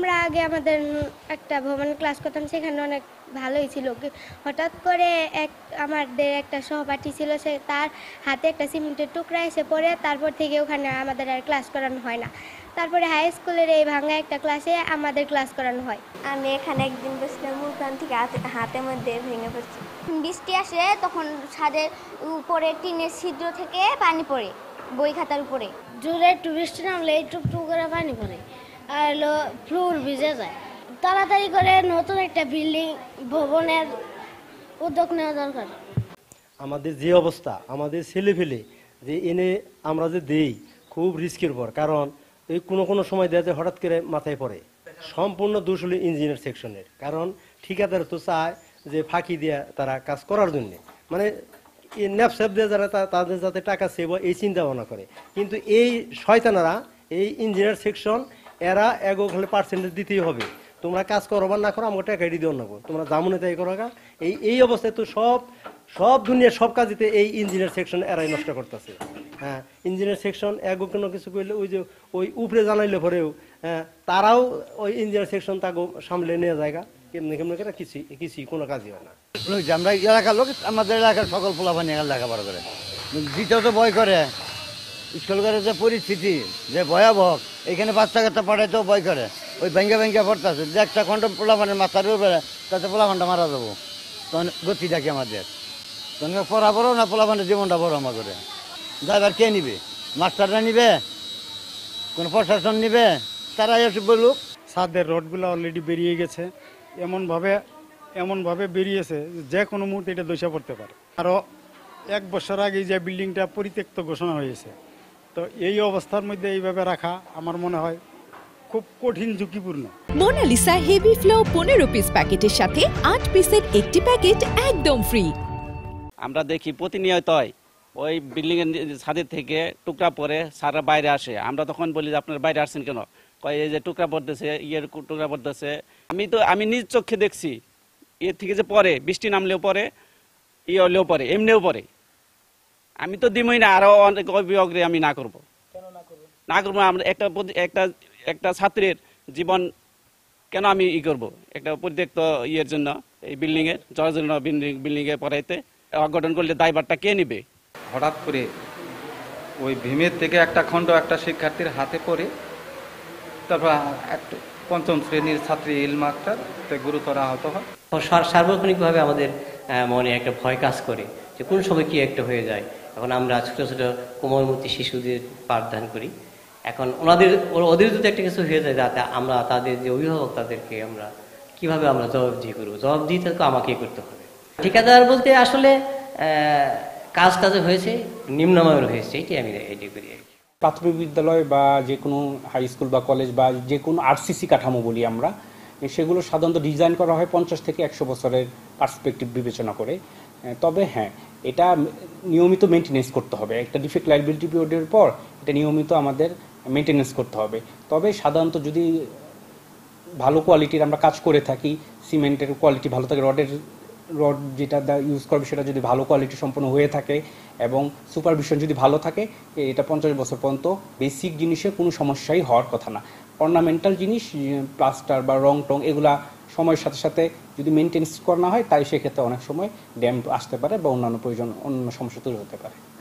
আমরা আগে আমাদের একটা ভবন ক্লাস করতাম, সেখানে অনেক ভালোই ছিল। হঠাৎ করে আমাদের একটা সহপাঠী ছিল, সে তার হাতে একটা সিমেন্টের টুকরা এসে পড়ে, তারপর থেকে ওখানে আমাদের আর ক্লাস করানো হয় না। তারপরে হাই স্কুলের এই ভাঙা একটা ক্লাসে আমাদের ক্লাস করানো হয়। আমি এখানে একদিন বসলাম, ওখান থেকে হাতের মধ্যে ভেঙে পড়ছে। বৃষ্টি আসে তখন ছাদের উপরে টিনের ছিদ্র থেকে পানি পড়ে বই খাতার উপরে। জোরে একটু বৃষ্টি নামলে টুকটুক করে পানি পড়ে আর হলো ফ্লোর ভিজে যায়। তাড়াতাড়ি করে নতুন একটা বিল্ডিং ভবনের উদ্যোগ নেওয়া দরকার। আমাদের যে অবস্থা, আমাদের ছেলেফেলে যে এনে আমরা যে দেই খুব রিস্কের পর, কারণ এই কোনো সময় দেওয়া যায় হঠাৎ করে মাথায় পড়ে। সম্পূর্ণ দোষ হলো ইঞ্জিনিয়ার সেকশনের, কারণ ঠিকাদার তো চায় যে ফাঁকি দিয়ে তারা কাজ করার জন্যে, মানে ন্যাপস্যাপ দিয়ে যারা তাদের যাতে টাকা সেভ এই চিন্তা ভাবনা করে। কিন্তু এই শয়তানারা, এই ইঞ্জিনিয়ার সেকশন, এরা এগোখানে পার্সেন্টেজ দিতেই হবে। তোমরা কাজ করো বা না করো, আমাকে টাকা দিয়ে নেবো, তোমরা জামুনে তাই করো। এই অবস্থায় তো সব দুনিয়ার সব কাজেতে এই ইঞ্জিনিয়ার সেকশন এরাই নষ্ট করতেছে। হ্যাঁ, ইঞ্জিনিয়ার সেকশন এগো কোনো কিছু করলে ওই উপরে জানাইলে পরেও তারাও ওই ইঞ্জিনিয়ার সেকশন তাকে সামলে নিয়ে জায়গা কেমনি করে কিছুই কোনো কাজই হয় না। আমরা এলাকার লোক, আমাদের এলাকার সকল পোলাপানি লেখাপড়া করে, দ্বিতীয়ত ভয় করে। স্কুল করে যে পরিস্থিতি যে ভয়াবহ, এখানে বাচ্চা কাচ্চা পড়াইতেও ভয় করে। ওই ভেঙ্গে পড়তেছে যে একটা খন্ড পোলাপানের মাথার উপরে, তাতে পোলাপানটা মারা যাবো। তখন গতি দেখে আমাদের, তখন পড়া বড়ো না, পোলাপানের জীবনটা বড় আমার করে। ড্রাইভার কে নিবে? মাস্টাররা নিবে? কোনো প্রশাসন নিবে? তারা এসে বলুক। ছাদের রডগুলো অলরেডি বেরিয়ে গেছে, এমনভাবে বেরিয়েছে যে কোনো মুহূর্তে এটা ধসে পড়তে পারে। আরও 1 বছর আগে যে বিল্ডিংটা পরিত্যক্ত ঘোষণা হয়েছে, তো এই অবস্থার মধ্যে এইভাবে রাখা আমার মনে হয় খুব কঠিন, ঝুঁকিপূর্ণ। মোনালিসা হেভি ফ্লো 15 পিস প্যাকেটের সাথে 8 পিসের একটি প্যাকেট একদম ফ্রি। আমরা দেখি প্রতিনিয়তই ওই বিল্ডিং এর ছাদের থেকে টুকরা পরে সারা বাইরে আসে। আমরা তখন বলি যে আপনারা বাইরে আসছেন কেন? কয় এই যে টুকরা পড়তেছে, টুকরা পড়তেছে। আমি নিজ চোখে দেখছি, এর থেকে যে পরে বৃষ্টি নামলেও পরে, হলেও পরে, এমনিও পরে। আমি তো দিমই না, আরো অনেক অভিযোগে আমি না করবো। আমরা একটা ছাত্রের জীবন কেন আমি করব? একটা পরিত্যক্ত জন্য, এই বিল্ডিং এর জন্য বিল্ডিং এ পড়াইতে অঘটন করলে দায়ভারটা কে নিবে? হঠাৎ করে ওই ভীমের থেকে একটা খণ্ড একটা শিক্ষার্থীর হাতে পড়ে, তারপর একটা 5ম শ্রেণীর ছাত্রী ইলমা আক্তার গুরুতর আহত হয়। সার্বক্ষণিকভাবে আমাদের মনে একটা ভয় কাজ করে যে কোন সময় কি একটা হয়ে যায়। এখন আমরা ছোট ছোট কোমলমতি শিশুদের পাঠদান করি। এখন ওদের যদি একটা কিছু হয়ে যায়, যাতে আমরা তাদের যে অভিভাবক, তাদেরকে আমরা কিভাবে জবাবদিহি করবো? জবাবদিহি তো আমাকেই করতে হবে। ঠিকাদার বলতে আসলে কাজটা যে হয়েছে নিম্নমানের হয়েছে, এটি করি আর কি। প্রাথমিক বিদ্যালয় বা যে কোনো হাই স্কুল বা কলেজ বা যে কোনো আরসিসি কাঠামো বলি আমরা, সেগুলো সাধারণত ডিজাইন করা হয় 50 থেকে 100 বছরের পার্সপেক্টিভ বিবেচনা করে। তবে হ্যাঁ, এটা নিয়মিত মেনটেনেন্স করতে হবে। একটা ডিফেক্ট লাইবিলিটি পিরিয়ডের পর এটা নিয়মিত আমাদের মেনটেনেন্স করতে হবে। তবে সাধারণত যদি ভালো কোয়ালিটির আমরা কাজ করে থাকি, সিমেন্টের কোয়ালিটি ভালো থাকে, রড যেটা ইউজ করবে সেটা যদি ভালো কোয়ালিটি সম্পন্ন হয়ে থাকে এবং সুপারভিশন যদি ভালো থাকে, এটা 50 বছর পর্যন্ত বেসিক জিনিসে কোনো সমস্যাই হওয়ার কথা না। অর্নামেন্টাল জিনিস, প্লাস্টার বা রং টং, এগুলা সময়ের সাথে সাথে যদি মেনটেন্স করা না হয়, তাই সেক্ষেত্রে অনেক সময় ড্যাম্প আসতে পারে বা অন্যান্য সমস্যা তৈরি হতে পারে।